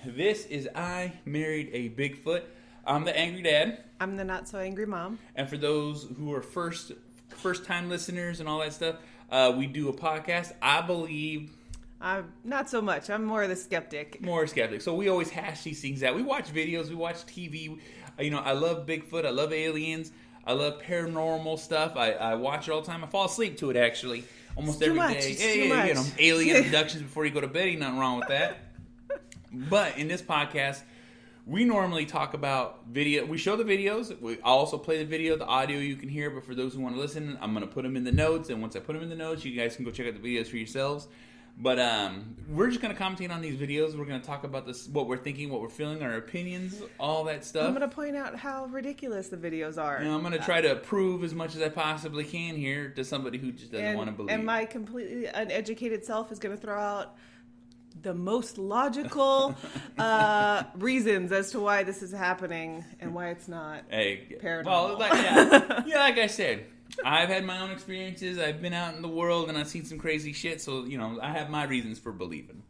This is I Married A Bigfoot. I'm the angry dad. I'm the not so angry mom. And for those who are first time listeners and all that stuff, we do a podcast. I believe... Not so much. I'm more the skeptic. More skeptic. So we always hash these things out. We watch videos. We watch TV. I love Bigfoot. I love aliens. I love paranormal stuff. I watch it all the time. I fall asleep to it, actually. Almost every day. It's too much. Alien abductions before you go to bed. Ain't nothing wrong with that. But in this podcast, we normally talk about video. We show the videos. We also play the video, the audio you can hear. But for those who want to listen, I'm going to put them in the notes. And once I put them in the notes, you guys can go check out the videos for yourselves. But we're just going to commentate on these videos. We're going to talk about this, what we're thinking, what we're feeling, our opinions, all that stuff. I'm going to point out how ridiculous the videos are. I'm going to try to prove as much as I possibly can here to somebody who just doesn't want to believe. And my completely uneducated self is going to throw out the most logical reasons as to why this is happening and why it's not paranormal. Well, like I said, I've had my own experiences. I've been out in the world and I've seen some crazy shit. So, I have my reasons for believing,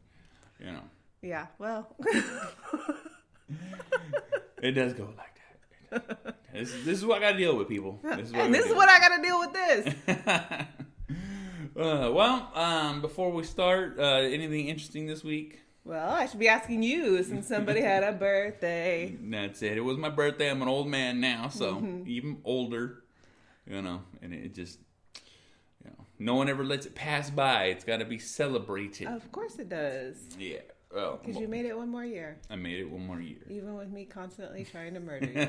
Yeah, well. It does go like that. This is what I got to deal with, people. This is what I got to deal with this. Before we start, anything interesting this week? Well, I should be asking you since somebody had a birthday. That's it. It was my birthday. I'm an old man now, so even older. And it just, no one ever lets it pass by. It's got to be celebrated. Of course it does. Yeah. Well, because you made it one more year. I made it one more year. Even with me constantly trying to murder you.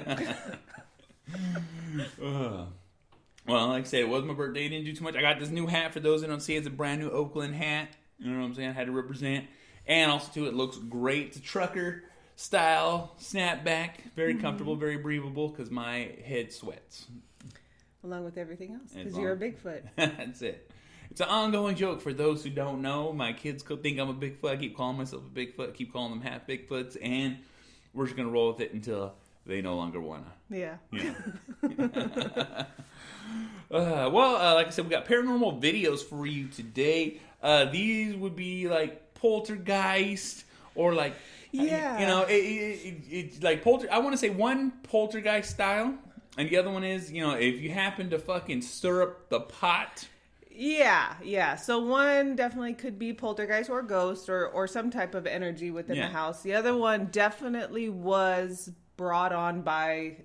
Well, like I said, it was my birthday. It didn't do too much. I got this new hat. For those that don't see, it's a brand new Oakland hat. You know what I'm saying? I had to represent. And also, too, it looks great. It's a trucker style snapback. Very comfortable, very breathable because my head sweats. Along with everything else, because you're a Bigfoot. That's it. It's an ongoing joke for those who don't know. My kids think I'm a Bigfoot. I keep calling myself a Bigfoot. I keep calling them half Bigfoots. And we're just going to roll with it until they no longer want to. Yeah. Like I said, we got paranormal videos for you today. These would be like poltergeist or like... Yeah. It's like I want to say one poltergeist style. And the other one is, if you happen to fucking stir up the pot. Yeah. So one definitely could be poltergeist or ghost or some type of energy within the house. The other one definitely was brought on by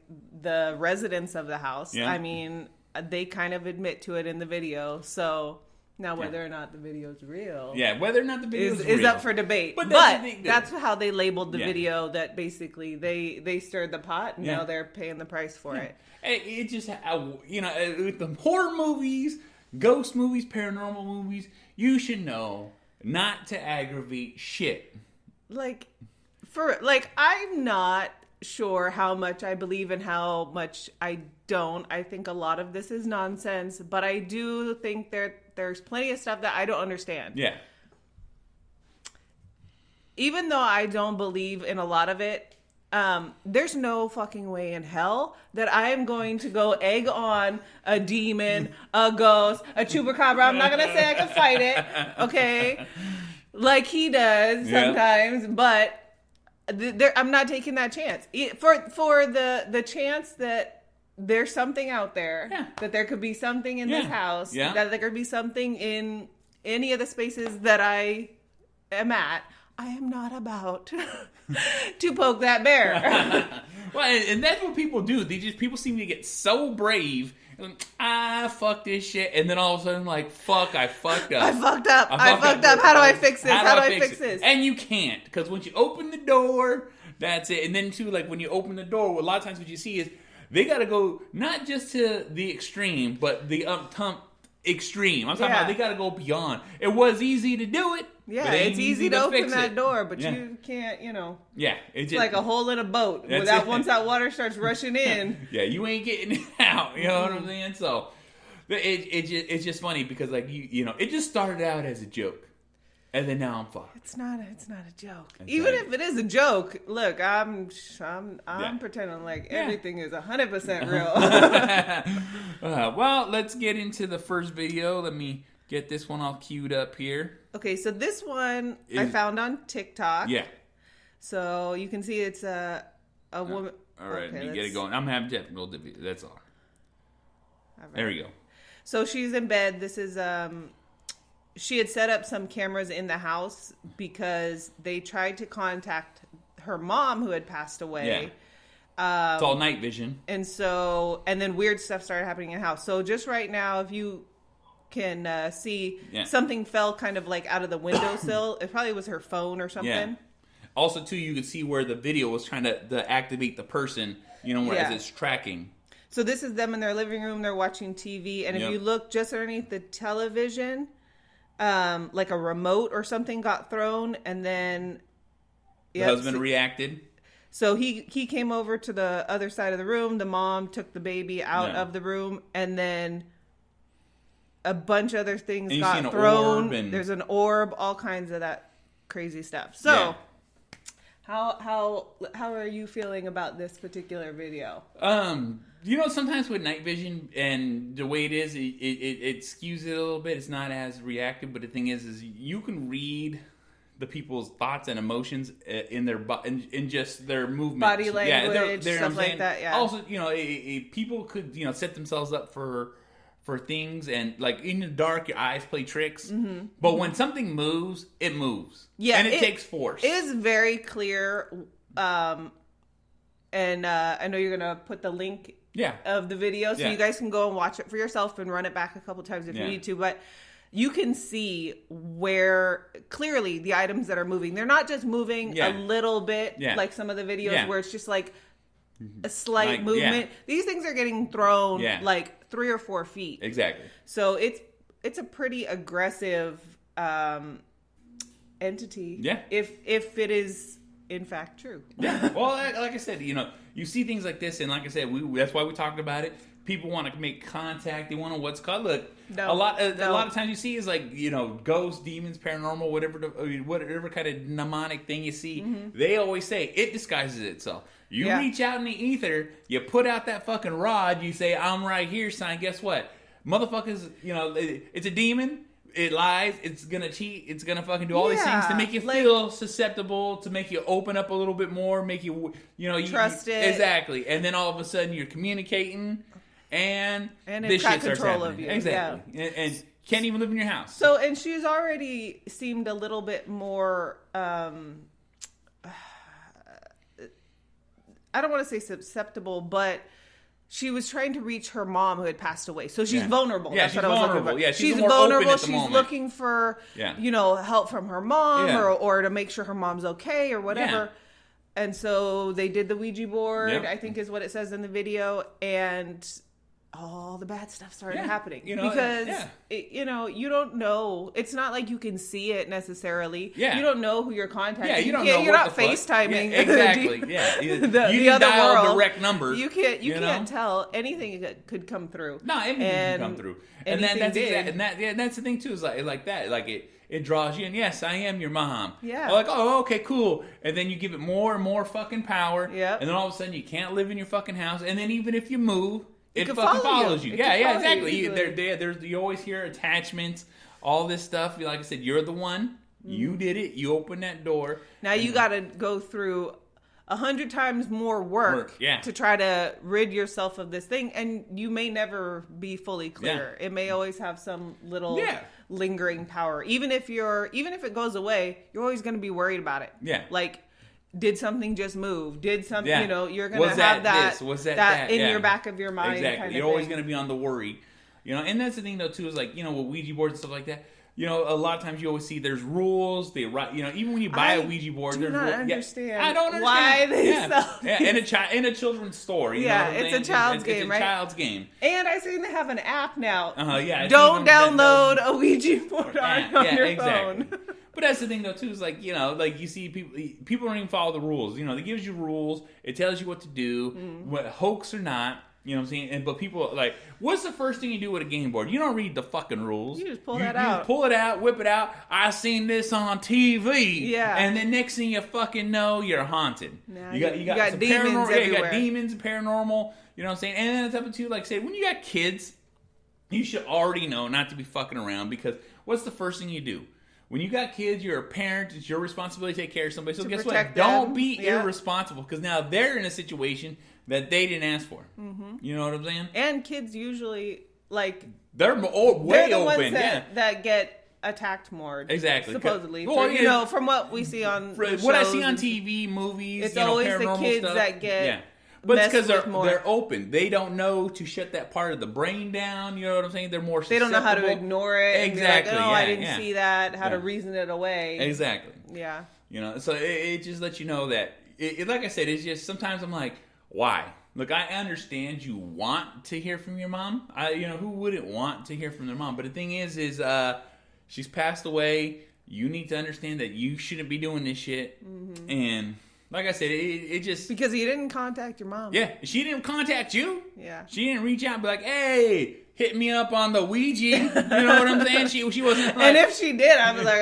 the residents of the house. Yeah. I mean, they kind of admit to it in the video. So now whether or not the video is real. Yeah, whether or not the video is up for debate. But that's how they labeled the video, that basically they stirred the pot and now they're paying the price for it. It just, with the horror movies, ghost movies, paranormal movies, you should know not to aggravate shit. I'm not sure how much I believe and how much I don't. I think a lot of this is nonsense, but I do think there's plenty of stuff that I don't understand. Yeah. Even though I don't believe in a lot of it, there's no fucking way in hell that I am going to go egg on a demon, a ghost, a chupacabra. I'm not going to say I can fight it, okay? Like he does sometimes, but I'm not taking that chance. For the chance that there's something out there, that there could be something in this house, that there could be something in any of the spaces that I am at, I am not about to poke that bear. Well, and that's what people do. People seem to get so brave. Fuck this shit. And then all of a sudden, fuck, I fucked up. I fucked up. How do I fix this? How do I fix this? And you can't. Because once you open the door, that's it. And then, too, when you open the door, a lot of times what you see is they got to go not just to the extreme, but the extreme. I'm talking about they got to go beyond. It was easy to do it. Yeah, it's easy to open that door, but you can't, Yeah. It's like a hole in a boat. Once that water starts rushing in. Yeah, you ain't getting it out. You know what I'm saying? So, it's just funny because, it just started out as a joke. And then now I'm fucked. It's not a joke. Even if it is a joke, look, I'm pretending like everything is 100% real. Well, let's get into the first video. Let me get this one all queued up here. Okay, so this one I found on TikTok. Yeah. So you can see it's a woman. All right, Okay, you get it going. I'm having technical difficulty. That's all. Right. There we go. So she's in bed. This is she had set up some cameras in the house because they tried to contact her mom who had passed away. Yeah. It's all night vision. And then weird stuff started happening in the house. So just right now, if you can see, something fell kind of like out of the windowsill. It probably was her phone or something. Yeah. Also, too, you could see where the video was trying to activate the person, as it's tracking. So this is them in their living room. They're watching TV. And if you look just underneath the television, like a remote or something got thrown. And then the husband reacted. So he came over to the other side of the room. The mom took the baby out of the room. And then a bunch of other things got thrown. There's an orb, all kinds of that crazy stuff. So... How are you feeling about this particular video? Sometimes with night vision and the way it is, it skews it a little bit. It's not as reactive, but the thing is you can read the people's thoughts and emotions in their in just their movement, body language, stuff like that. Yeah. Also, people could set themselves up for things, and like in the dark your eyes play tricks, but when something moves, it moves, and it takes force. It is very clear, and I know you're gonna put the link of the video so you guys can go and watch it for yourself and run it back a couple times if you need to, but you can see where clearly the items that are moving, they're not just moving a little bit like some of the videos where it's just like a slight movement. These things are getting thrown like 3 or 4 feet. Exactly. So it's a pretty aggressive entity. Yeah. If it is in fact true. Yeah. Well, like I said, you see things like this, and like I said, that's why we talked about it. People want to make contact. They want to what's called a lot of times you see is like ghosts, demons, paranormal, whatever kind of mnemonic thing you see. They always say it disguises itself. You reach out in the ether, you put out that fucking rod, you say, I'm right here, son. Guess what? Motherfuckers, it's a demon. It lies. It's going to cheat. It's going to fucking do all these things to make you feel susceptible, to make you open up a little bit more, make you, trust it. Exactly. And then all of a sudden you're communicating and this shit starts happening. Of you. Exactly. Yeah. And can't even live in your house. So, and she's already seemed a little bit more... I don't want to say susceptible, but she was trying to reach her mom who had passed away. So she's vulnerable. Yeah, That's she's what I was vulnerable. looking for. Yeah, she's vulnerable. She's looking for, help from her mom or to make sure her mom's okay or whatever. Yeah. And so they did the Ouija board, I think is what it says in the video. And all the bad stuff started happening. Because, you don't know. It's not like you can see it necessarily. Yeah. You don't know who you're contacting. Yeah, you don't know. You're not FaceTiming. Yeah, exactly. Yeah. You the other dial world. Direct numbers. You can't tell anything that could come through. No, anything can come through. And that's the thing too, is like that. Like it draws you in. Yes, I am your mom. Yeah. Like, oh, okay, cool. And then you give it more and more fucking power. Yeah. And then all of a sudden you can't live in your fucking house. And then even if you move, it fucking follow follows you. Yeah, exactly. You always hear attachments, all this stuff. Like I said, you're the one. You did it. You opened that door. Now you got to go through 100 times more work to try to rid yourself of this thing, and you may never be fully clear. It may always have some little lingering power. Even if it goes away, you're always going to be worried about it. Yeah. Like, did something just move? Did something, you're going to have that in your back of your mind. Exactly. Kind of you're always going to be on the worry. And that's the thing, though, too, is like, with Ouija boards and stuff like that, a lot of times you always see there's rules. They write, even when you buy a Ouija board, there's rules. I don't understand why they sell in a children's store. It's a child's game, right? It's a child's game. And I seen they have an app now. Don't download a Ouija board on your phone. But that's the thing, though, too, is like, like you see people don't even follow the rules. It gives you rules. It tells you what to do, what hoax or not. You know what I'm saying? But people like, what's the first thing you do with a game board? You don't read the fucking rules. You just pull that out. Just pull it out, whip it out. I seen this on TV. Yeah. And then next thing you fucking know, you're haunted. Nah, you got demons everywhere. Yeah, you got demons, paranormal. You know what I'm saying? And then it's up to you, like, say, when you got kids, you should already know not to be fucking around, because what's the first thing you do? when you got kids, you're a parent. It's your responsibility to take care of somebody. So guess what? protect Don't them. be Yeah. irresponsible because now they're in a situation that they didn't ask for. Mm-hmm. You know what I'm saying? And kids usually, like, They're way they're the open. ones that get attacked more. Exactly. Supposedly. Well, you know, from what we see on what I see on TV, movies, it's you know, always the paranormal kids stuff. that get Yeah. But it's because messed with more. they're open. They don't know to shut that part of the brain down. You know what I'm saying? They're more They susceptible. don't know how to ignore it. Exactly. And be like, oh, yeah, I didn't yeah. see that. How to Yeah. reason it away. Exactly. Yeah. You know, so it just lets you know that, like I said, it's just sometimes I'm like, why? Look, I understand you want to hear from your mom. Who wouldn't want to hear from their mom? But the thing is she's passed away. You need to understand that you shouldn't be doing this shit. Mm-hmm. And like I said, it just... Because you didn't contact your mom. Yeah, she didn't contact you. Yeah. She didn't reach out and be like, hey, hit me up on the Ouija. You know what I'm saying? She wasn't like... And if she did, I'd be like,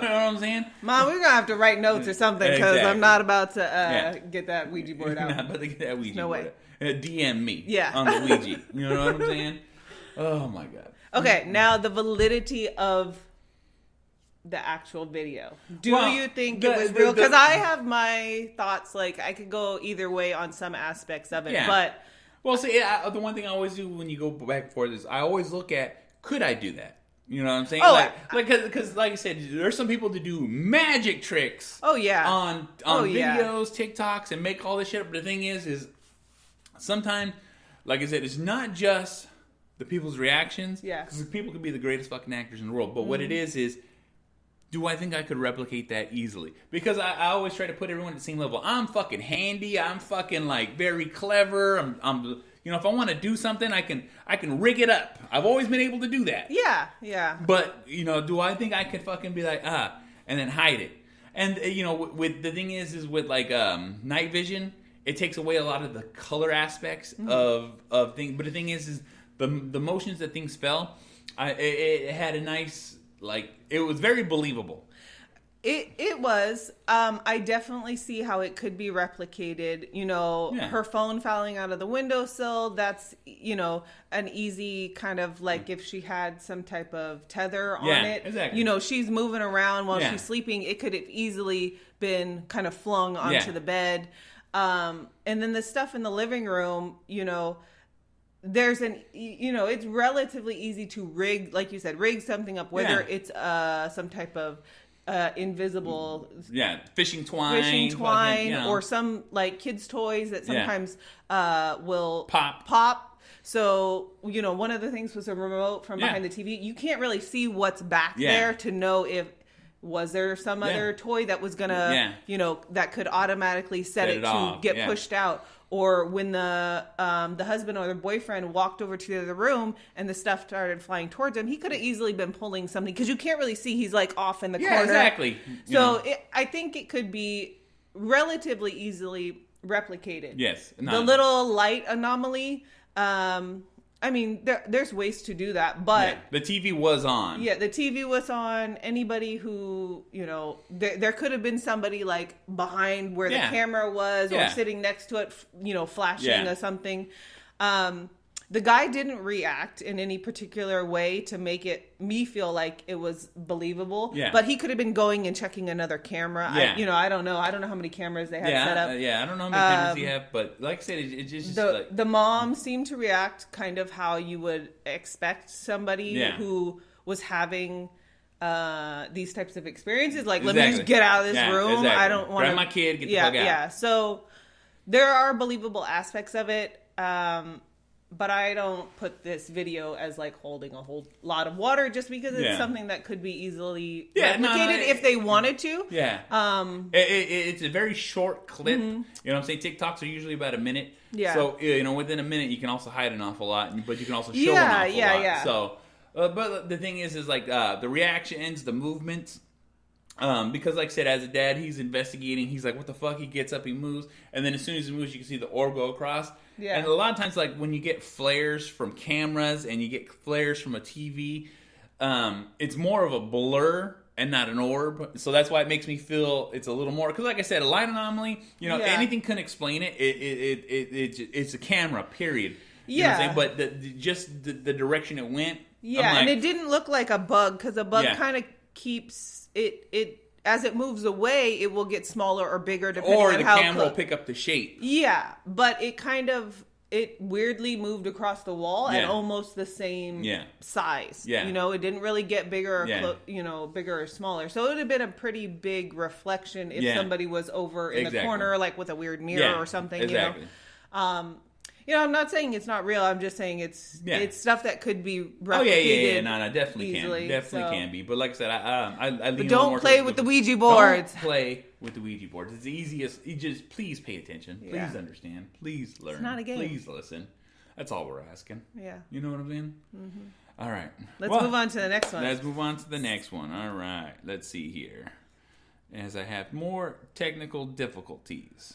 you know what I'm saying? Mom, we're going to have to write notes or something because Exactly. I'm not about to get that Ouija board out. Not about to get that Ouija No board way. out. DM me Yeah. on the Ouija. You know what I'm saying? Oh, my God. Okay, now the validity of the actual video. Do you think it was real? Because I have my thoughts. Like, I could go either way on some aspects of it. Yeah. But Well, see, the one thing I always do when you go back and forth is I always look at, could I do that? You know what I'm saying? Oh, because like I said, there's some people that do magic tricks. Oh, yeah. On yeah. videos, TikToks, and make all this shit up. But the thing is sometimes, like I said, it's not just the people's reactions. Yeah. Because people can be the greatest fucking actors in the world. But what it is, do I think I could replicate that easily? Because I always try to put everyone at the same level. I'm fucking handy. I'm fucking like very clever. I'm if I want to do something, I can rig it up. I've always been able to do that. yeah. But do I think I could fucking be like and then hide it? And with the thing is with like night vision, it takes away a lot of the color aspects of things. But the thing is the motions that things fell, it had a nice. Like, it was very believable. It was. I definitely see how it could be replicated. Her phone falling out of the windowsill, that's, an easy kind of like if she had some type of tether on it. Exactly. She's moving around while she's sleeping. It could have easily been kind of flung onto the bed. And then the stuff in the living room, there's it's relatively easy to rig, like you said, rig something up, whether it's some type of invisible fishing twine fucking, or some like kids' toys that sometimes will pop. So one of the things was a remote from behind the TV. You can't really see what's back there to know if was there some other toy that was gonna that could automatically set it to off. get pushed out. Or when the husband or the boyfriend walked over to the other room and the stuff started flying towards him, he could have easily been pulling something because you can't really see. He's like off in the corner. Exactly. So I think it could be relatively easily replicated. Yes. The little light anomaly. I mean, there's ways to do that, but the TV was on. Yeah, the TV was on. Anybody who, there could have been somebody like behind where the camera was or sitting next to it, flashing or something. The guy didn't react in any particular way to make me feel like it was believable. Yeah. But he could have been going and checking another camera. Yeah. I don't know. I don't know how many cameras they had set up. I don't know how many cameras he have, but like I said, it's just the mom seemed to react kind of how you would expect somebody who was having these types of experiences. Like, let me just get out of this room. Exactly. I don't want to. Grab my kid, get the fuck out. Yeah. So there are believable aspects of it. But I don't put this video as like holding a whole lot of water just because it's something that could be easily replicated if they wanted to. Yeah. It's a very short clip. Mm-hmm. You know what I'm saying? TikToks are usually about a minute. Yeah. So, within a minute you can also hide an awful lot, but you can also show an awful lot. Yeah. So, but the thing is like the reactions, the movements. Because like I said, as a dad, he's investigating. He's like, what the fuck? He gets up, he moves. And then as soon as he moves, you can see the orb go across. Yeah. And a lot of times, like when you get flares from cameras and you get flares from a TV, it's more of a blur and not an orb. So that's why it makes me feel it's a little more. Because like I said, a light anomaly, anything can explain it. It's a camera, period. You know what I'm saying? But just the direction it went. Yeah, and it didn't look like a bug because a bug kind of keeps it as it moves away, it will get smaller or bigger depending or on the how camera will close. pick up the shape. Yeah, but it weirdly moved across the wall at almost the same size. Yeah. You know, it didn't really get bigger or Yeah. bigger or smaller. So it would have been a pretty big reflection if somebody was over in the corner, like with a weird mirror or something. Exactly. I'm not saying it's not real. I'm just saying it's stuff that could be replicated. Oh yeah. No, definitely easily, can be. But like I said, I lean But don't play with the Ouija boards. Don't play with the Ouija boards. It's the easiest. You just please pay attention. Please understand. Please learn. It's not a game. Please listen. That's all we're asking. Yeah. You know what I'm saying? Mm-hmm. All right. Let's move on to the next one. Let's move on to the next one. All right. Let's see here. As I have more technical difficulties.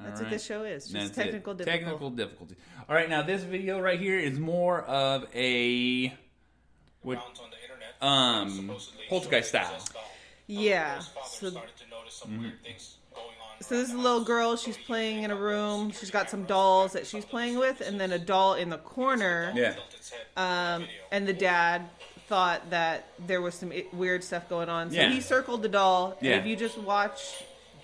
That's what this show is. Just technical difficulty. Technical difficulty. All right, now this video right here is more of a poltergeist style. Yeah. So this is a little girl. She's playing in a room. She's got some dolls that she's playing with, and then a doll in the corner. Yeah. And the dad thought that there was some weird stuff going on, so he circled the doll. And if you just watch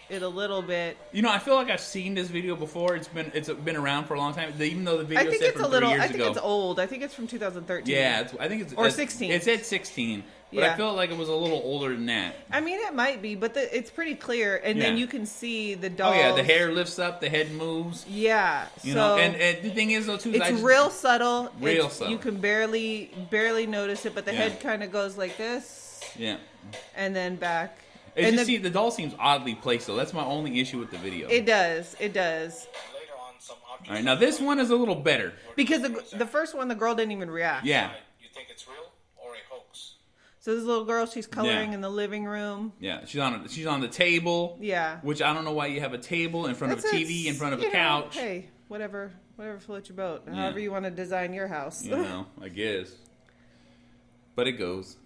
it a little bit, I feel like I've seen this video before. It's been around for a long time. Even though the video said from 3 years ago. I think it's old. I think it's from 2013. Yeah, I think it's or 16. It said 16, but I feel like it was a little older than that. I mean, it might be, but it's pretty clear, and then you can see the dolls. Oh yeah, the hair lifts up, the head moves. Yeah, you know, and the thing is though too, it's real subtle. Real subtle. You can barely notice it, but the head kind of goes like this. Yeah. And then back. And the doll seems oddly placed, though. That's my only issue with the video. It does. All right, now this one is a little better. Because the first one, the girl didn't even react. Yeah. You think it's real or a hoax? So this little girl, she's coloring in the living room. Yeah, she's on the table. Yeah. Which I don't know why you have a table in front of a TV, in front of a couch. Hey, whatever floats your boat. However you want to design your house. I guess. But it goes.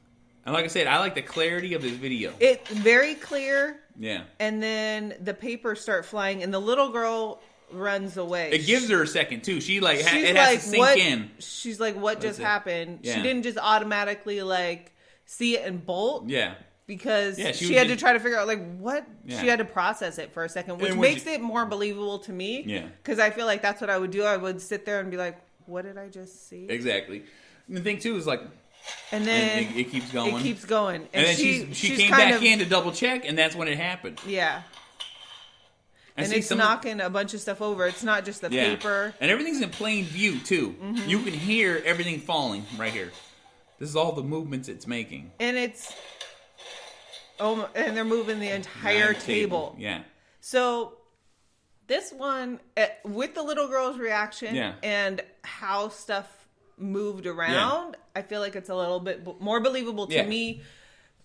And like I said, I like the clarity of this video. It's very clear. Yeah. And then the papers start flying, and the little girl runs away. It gives her a second, too. It has to sink in. She's like, what just happened? Yeah. She didn't just automatically, see it and bolt. Yeah. Because she had to try to figure out, what? Yeah. She had to process it for a second, which makes it more believable to me. Yeah. Because I feel like that's what I would do. I would sit there and be like, what did I just see? Exactly. And the thing, too, is and then it keeps going. It keeps going. And then she came back in to double check, and that's when it happened. Yeah. And it's knocking a bunch of stuff over. It's not just the paper. And everything's in plain view, too. Mm-hmm. You can hear everything falling right here. This is all the movements it's making. And and they're moving the entire table. Yeah. So this one, with the little girl's reaction and how stuff moved around, I feel like it's a little bit more believable to me.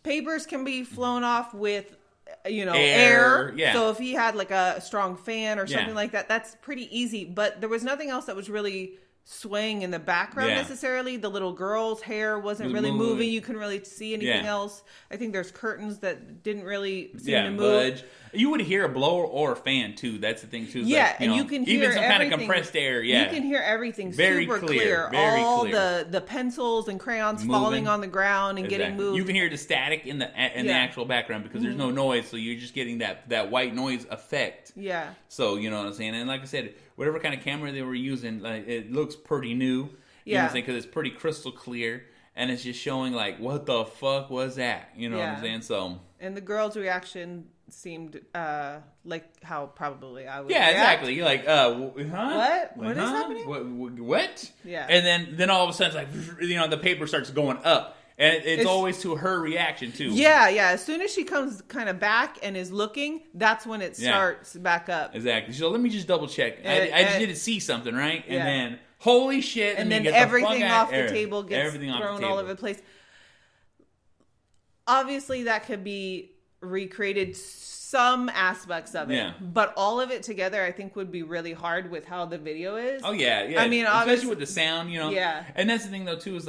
Papers can be flown off with air. Yeah. So if he had a strong fan or something like that, that's pretty easy. But there was nothing else that was really swaying in the background necessarily. The little girl's hair wasn't really moving. You couldn't really see anything else. I think there's curtains that didn't really seem to move. Budge. You would hear a blower or a fan too. That's the thing too. And you can hear even some everything. kind of compressed air. Yeah, you can hear everything very super clear. Very all clear. the pencils and crayons falling on the ground and getting moved. You can hear the static in the actual background because there's no noise, so you're just getting that white noise effect. Yeah. So you know what I'm saying. And like I said, whatever kind of camera they were using, it looks pretty new. You know what I'm saying? Because it's pretty crystal clear. And it's just showing what the fuck was that? You know what I'm saying? So. And the girl's reaction seemed like how probably I would. Yeah, react. exactly. You're like, huh? What is happening? What? Yeah. And then all of a sudden, it's like, the paper starts going up, and it's always to her reaction too. Yeah. As soon as she comes kind of back and is looking, that's when it starts back up. Exactly. So let me just double check. I just didn't see something, right? Yeah. And then. Holy shit. And then everything off the table gets thrown all over the place. Obviously, that could be recreated, some aspects of it. Yeah. But all of it together, I think, would be really hard with how the video is. Oh, yeah. I mean, especially with the sound, Yeah. And that's the thing, though, too, is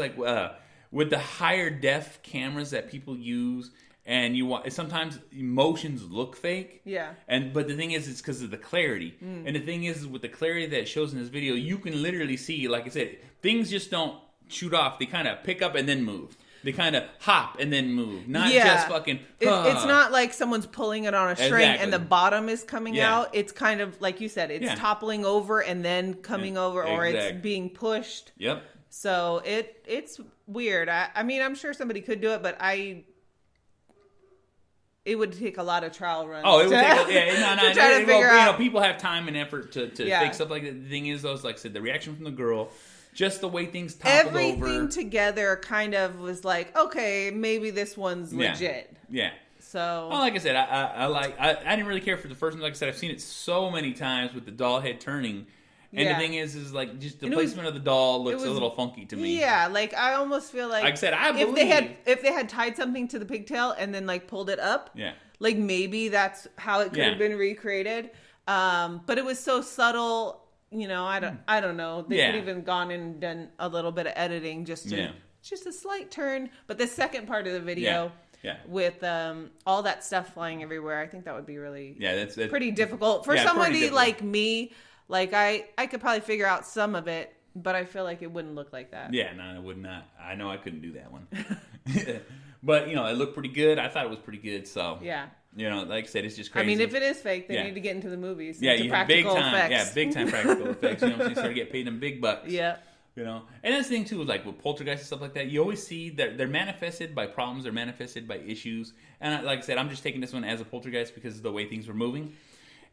with the higher def cameras that people use, and sometimes emotions look fake. Yeah. But the thing is, it's because of the clarity. And the thing is, with the clarity that it shows in this video, you can literally see, like I said, things just don't shoot off. They kind of pick up and then move. They kind of hop and then move, not Yeah. just fucking. It's not like someone's pulling it on a string Exactly. and the bottom is coming Yeah. out. It's kind of like you said, it's Yeah. toppling over and then coming over, or it's Exactly. being pushed. Yep. So it's weird. I mean, I'm sure somebody could do it, but it would take a lot of trial runs. Oh, it would to- take to try to figure out. people have time and effort to Yeah. fix stuff like that. The thing is, though, is like I said, the reaction from the girl, just the way things toppled Everything over. together kind of was like, okay, maybe this one's Yeah. legit. Yeah. So Well, like I said, I didn't really care for the first one. Like I said, I've seen it so many times with the doll head turning. And Yeah. the thing is like just the And it was- placement of the doll looks was- a little funky to me. yeah, like I almost feel like Like I said, I if they believe- had tied something to the pigtail and then like pulled it up, Yeah. like maybe that's how it could Yeah. have been recreated. But it was so subtle, you know. I don't know. They Yeah. could even gone in and done a little bit of editing just to Yeah. just a slight turn. But the second part of the video, Yeah. with all that stuff flying everywhere, I think that would be really Yeah, that's pretty difficult for Yeah, pretty somebody difficult. like me. Like I could probably figure out some of it, but I feel like it wouldn't look like that. Yeah, no, I would not. I know I couldn't do that one. But, it looked pretty good. I thought it was pretty good. So, Yeah. like I said, it's just I crazy. mean, if it is fake, they Yeah. need to get into the movies. yeah, into you big practical time. effects. Yeah, big time practical effects. You know what I'm saying? Start to get paid them big bucks. Yeah. And that's the thing, too, like with poltergeist and stuff like that, you always see that they're manifested by problems, they're manifested by issues. And like I said, I'm just taking this one as a poltergeist because of the way things were moving.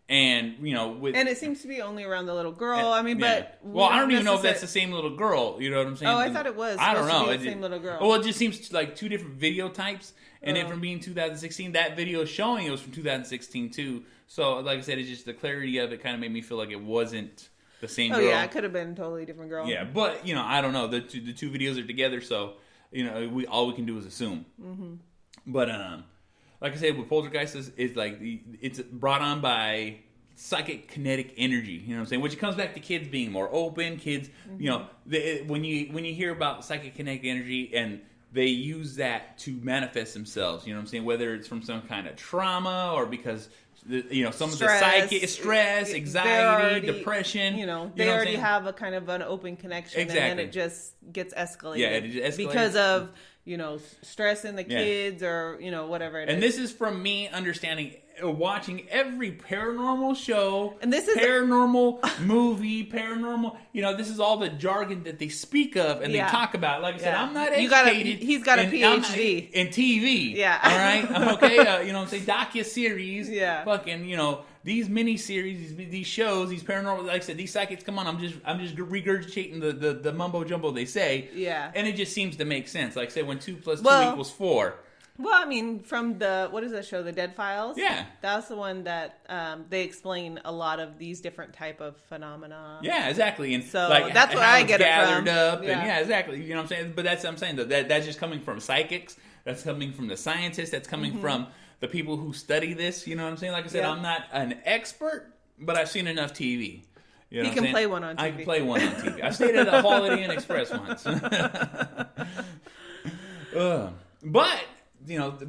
And, with... And it seems to be only around the little girl. I mean, Yeah. but... Well, I don't even know if that's the same little girl. You know what I'm saying? Oh, I thought it was I don't supposed know. to be the same little girl. Well, it just seems like two different video types. And Oh. then from being 2016, that video showing it was from 2016 too. So, like I said, it's just the clarity of it kind of made me feel like it wasn't the same Oh, girl. yeah, it could have been a totally different girl. Yeah, but, I don't know. The two videos are together, so, all we can do is assume. Mm-hmm. But, like I said, with poltergeist is like, it's brought on by psychic kinetic energy, you know what I'm saying? Which comes back to kids being more open, kids, when you hear about psychic kinetic energy and they use that to manifest themselves, you know what I'm saying? Whether it's from some kind of trauma or because some of the psychic stress, anxiety, depression, they know what I'm already saying? have a kind of an open connection, and then Exactly. it just gets escalated. Yeah, it just escalates. because of stress in the Yeah. kids or whatever it is. And this is from me understanding, watching every paranormal show, And this is- paranormal movie, paranormal. This is all the jargon that they speak of and Yeah. they talk about. Like I said, Yeah. I'm not You educated. gotta- he's got a I'm PhD. in TV. Yeah. All right. Okay. Say docu-series. Yeah. Fucking. These mini-series, these shows, these paranormal. Like I said, these psychics. Come on. I'm just regurgitating the mumbo jumbo they say. Yeah. And it just seems to make sense. Like I said, when 2 + 2 Well- = 4. Well, I mean, from what is that show, The Dead Files? Yeah. That's the one that they explain a lot of these different type of phenomena. Yeah, exactly. And So, like that's where how I it's get it gathered from. up, Yeah. and yeah, exactly. You know what I'm saying? But that's what I'm saying though. That's just coming from psychics. That's coming from the scientists. That's coming from the people who study this. You know what I'm saying? Like I said, Yeah. I'm not an expert, but I've seen enough TV. You know He what I'm can saying? play one on I TV. can play one on TV. I stayed at a Holiday Inn Express once. But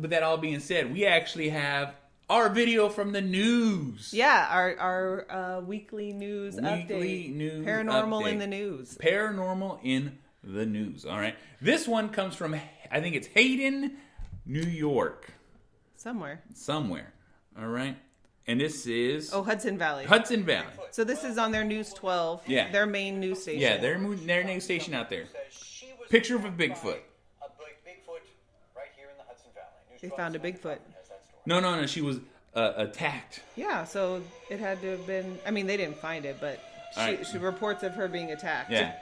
but that all being said, we actually have our video from the news. Yeah, our weekly news Weekly update. news Paranormal update. in the news. Paranormal in the news. All right. This one comes from, I think it's Hayden, New York. Somewhere. Somewhere. All right. And this is Oh, Hudson Valley. Hudson Valley. So this is on their News 12. Yeah. Their main news station. Yeah, their news station out there. Says she was Picture of a attacked Bigfoot. by a Bigfoot right here in the Hudson Valley. News They 12 found a has Bigfoot. that story. No. She was attacked. Yeah, so it had to have been. I mean, they didn't find it, but All right. she reports of her being attacked. Yeah.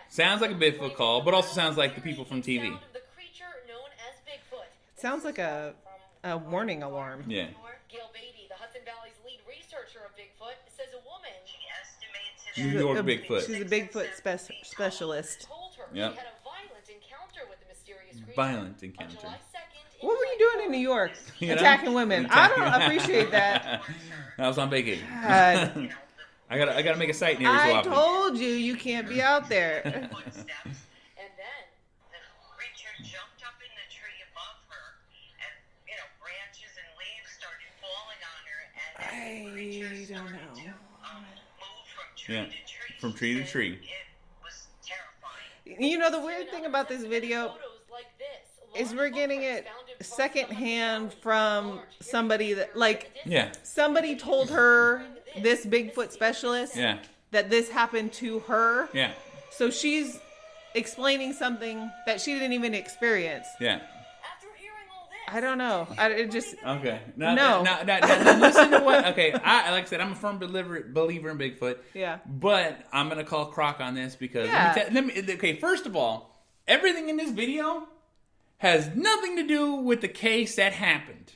Sounds like a Bigfoot call, but also sounds like the people from TV. The creature known as Bigfoot. Sounds like a warning alarm. Yeah. Gail Beatty, the Hudson Valley's lead researcher of Bigfoot, says a woman New York Bigfoot. She's a Bigfoot specialist. told her Yep. she had a violent encounter with the mysterious creature. Violent On encounter. July 2nd, What were you doing in New York? You know? Attacking women. I don't appreciate that. I was on vacation. God. I gotta make a site near you so I often. told you can't be out there. And then The creature jumped up in the tree above her, and branches and leaves started falling on her, and the creature I don't started know. to move from tree Yeah, to tree. from tree to And tree. It was terrifying. You know, the weird thing about this video Photos like this. is we're getting it secondhand from somebody that, like, Yeah. somebody told her, this Bigfoot specialist, Yeah. that this happened to her. Yeah. So she's explaining something that she didn't even experience. Yeah. After hearing all this, I don't know. It just... Okay. No. Now, listen to what. Okay. Like I said, I'm a firm believer in Bigfoot. Yeah. But I'm gonna call Croc on this because Yeah. okay. First of all, everything in this video has nothing to do with the case that happened.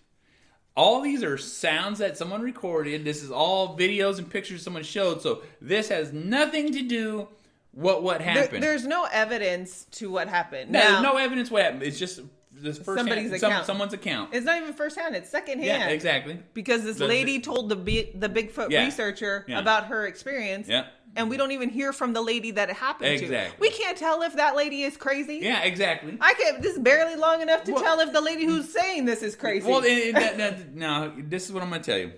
All these are sounds that someone recorded. This is all videos and pictures someone showed. So this has nothing to do what happened. There's no evidence to what happened. No, Now, there's no evidence what happened. It's just this Somebody's account. someone's account. it's not even firsthand. It's secondhand. Yeah, exactly. Because this lady told the Bigfoot Yeah. researcher Yeah. about her experience. Yeah. And we don't even hear from the lady that it happened to. Exactly. We can't tell if that lady is crazy. Yeah, exactly. I can't. This is barely long enough to Well- tell if the lady who's saying this is crazy. Well, now this is what I'm going to tell you.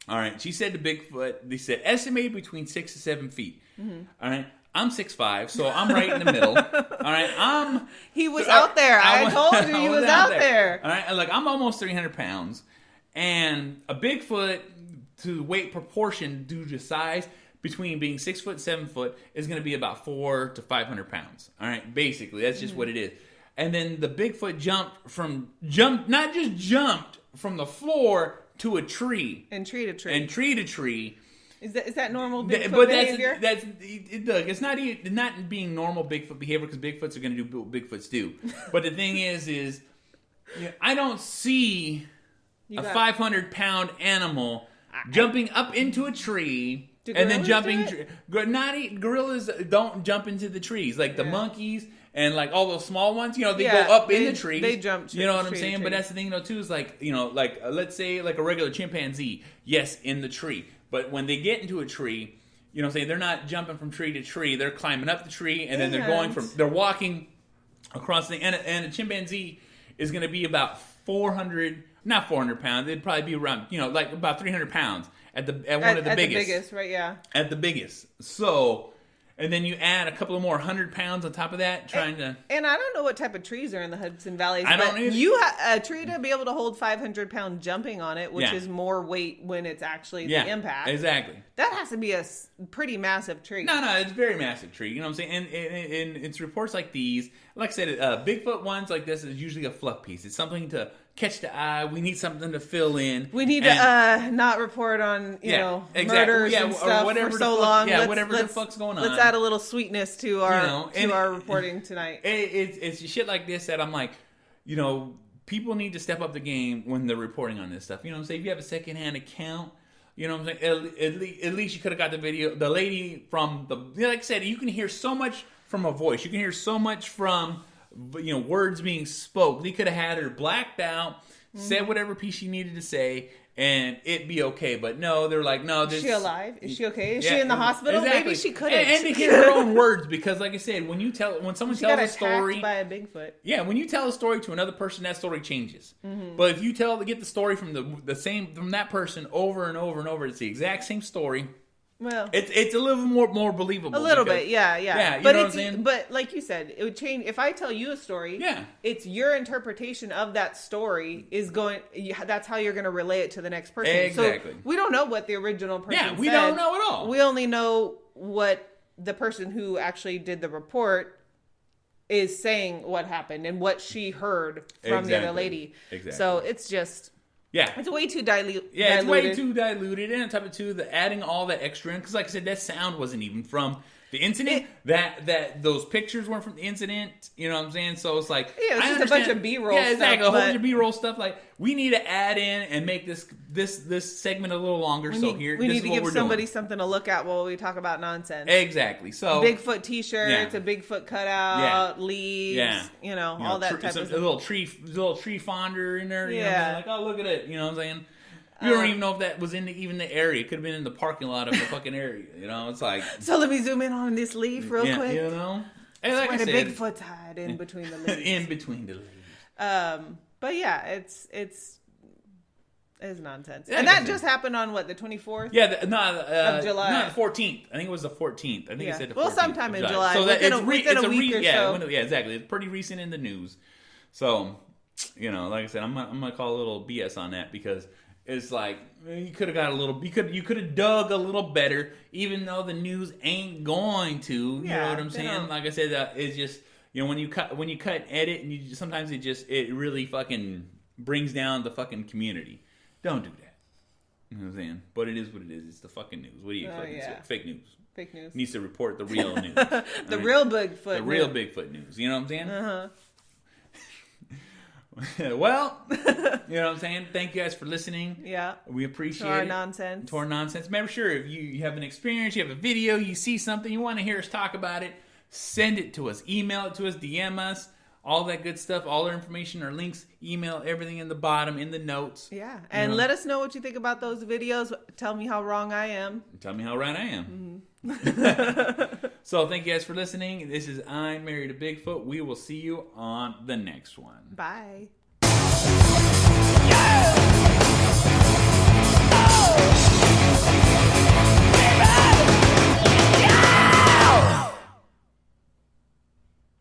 All right, she said to Bigfoot, they said estimated between 6 to 7 feet. Mm-hmm. All right, I'm 6'5", so I'm right in the middle. All right, he was out there. I told you he was out there. All right, and like I'm almost 300 pounds, and a Bigfoot to weight proportion due to size between being 6 foot, 7 foot is going to be about 400 to 500 pounds. All right, basically that's just what it is. And then the Bigfoot not just jumped from the floor to a tree. And tree to tree. And tree to tree. Is that normal Bigfoot But behavior? look, it's not being normal Bigfoot behavior because Bigfoots are going to do what Bigfoots do. But the thing is I don't see a 500-pound animal jumping up into a tree and then jumping. Gorillas don't jump into the trees like the monkeys. And like all those small ones, they go up in the trees. They jump. You know what I'm saying? But that's the thing, though, too, is like, let's say like a regular chimpanzee, yes, in the tree. But when they get into a tree, they're not jumping from tree to tree. They're climbing up the tree, and then they're walking across and a chimpanzee is going to be about 400, not 400 pounds. It'd probably be around, like about 300 pounds at one of the biggest. At the biggest, right? Yeah. At the biggest. So. And then you add a couple of more 100 pounds on top of that, And I don't know what type of trees are in the Hudson Valley. I don't either. A tree to be able to hold 500 pound jumping on it, which is more weight when it's actually the impact. Exactly. That has to be a pretty massive tree. No, it's a very massive tree. You know what I'm saying? And it's reports like these. Like I said, Bigfoot ones like this is usually a fluff piece. It's something to catch the eye. We need something to fill in. We need to not report on murders and stuff whatever for so long. Whatever the fuck's going on. Let's add a little sweetness to our reporting tonight. It's shit like this that I'm like, people need to step up the game when they're reporting on this stuff. You know what I'm saying? If you have a secondhand account, you know what I'm saying? At least you could have got the video. The lady from like I said, you can hear so much from a voice. You can hear so much from words being spoke. They could have had her blacked out, said whatever piece she needed to say, and it'd be okay. But no, they're like, no. Is she alive? Is she okay? Is she in the hospital? Exactly. Maybe she couldn't. And to hear her own words, because like I said, when someone she tells got a story by a Bigfoot. Yeah, when you tell a story to another person, that story changes. But if you get the story from from that person over and over and over, it's the exact same story. Well, it's a little more believable. A little bit, yeah. Yeah, you but know what I'm saying? But like you said, it would change if I tell you a story. Yeah, it's your interpretation of that story is going. That's how you're going to relay it to the next person. Exactly. So we don't know what the original person. Yeah, we said. don't know at all. We only know what the person who actually did the report is saying what happened and what she heard from the other lady. Exactly. So it's just. Yeah. It's way too diluted. Yeah, it's way too diluted. And on top of it, too, adding all that extra in. Because like I said, that sound wasn't even from the incident. That those pictures weren't from the incident. You know what I'm saying? So it's like... Yeah, it was just a bunch of B-roll stuff. Yeah, exactly. A whole bunch of B-roll stuff. Like, we need to add in and make this segment a little longer. We need to give somebody something to look at while we talk about nonsense. Exactly. So Bigfoot t-shirts, a Bigfoot cutout, leaves, all that type of stuff. A little tree fonder in there. You know, like, oh, look at it. You know what I'm saying? You don't even know if that was in even the area. It could have been in the parking lot of the fucking area. It's like... So let me zoom in on this leaf real quick. And like where I the said, Bigfoot's hide in between the leaves. in between the leaves. But yeah, it's It's nonsense. Yeah, And like I that said. just happened on what, the 24th? Yeah, Of July. No, the 14th. I think it was the 14th. I think Yeah. it said the 14th. Well, sometime of in July. So that Within it's a week or so. Yeah, exactly. It's pretty recent in the news. So, you know, like I said, I'm gonna call a little BS on that because it's like you could have got a little. You could have dug a little better, even though the news ain't going to. You Yeah, know what I'm they saying? don't. Like I said, it's just when you cut and edit, and you sometimes it really fucking brings down the fucking community. Don't do that. You know what I'm saying? But it is what it is. It's the fucking news. What do you fucking say? Fake news. Fake news. Needs to report the real news. The real Bigfoot. The real Bigfoot news. You know what I'm saying? Well, you know what I'm saying? Thank you guys for listening. Yeah. We appreciate To our it. nonsense. To our nonsense. Remember, sure, if you have an experience, you have a video, you see something, you want to hear us talk about it, send it to us. Email it to us. DM us. All that good stuff. All our information, our links, email, everything in the bottom, in the notes. Yeah. And let us know what you think about those videos. Tell me how wrong I am. Tell me how right I am. So thank you guys for listening. This is I'm Married A Bigfoot. We will see you on the next one. Bye. Oh!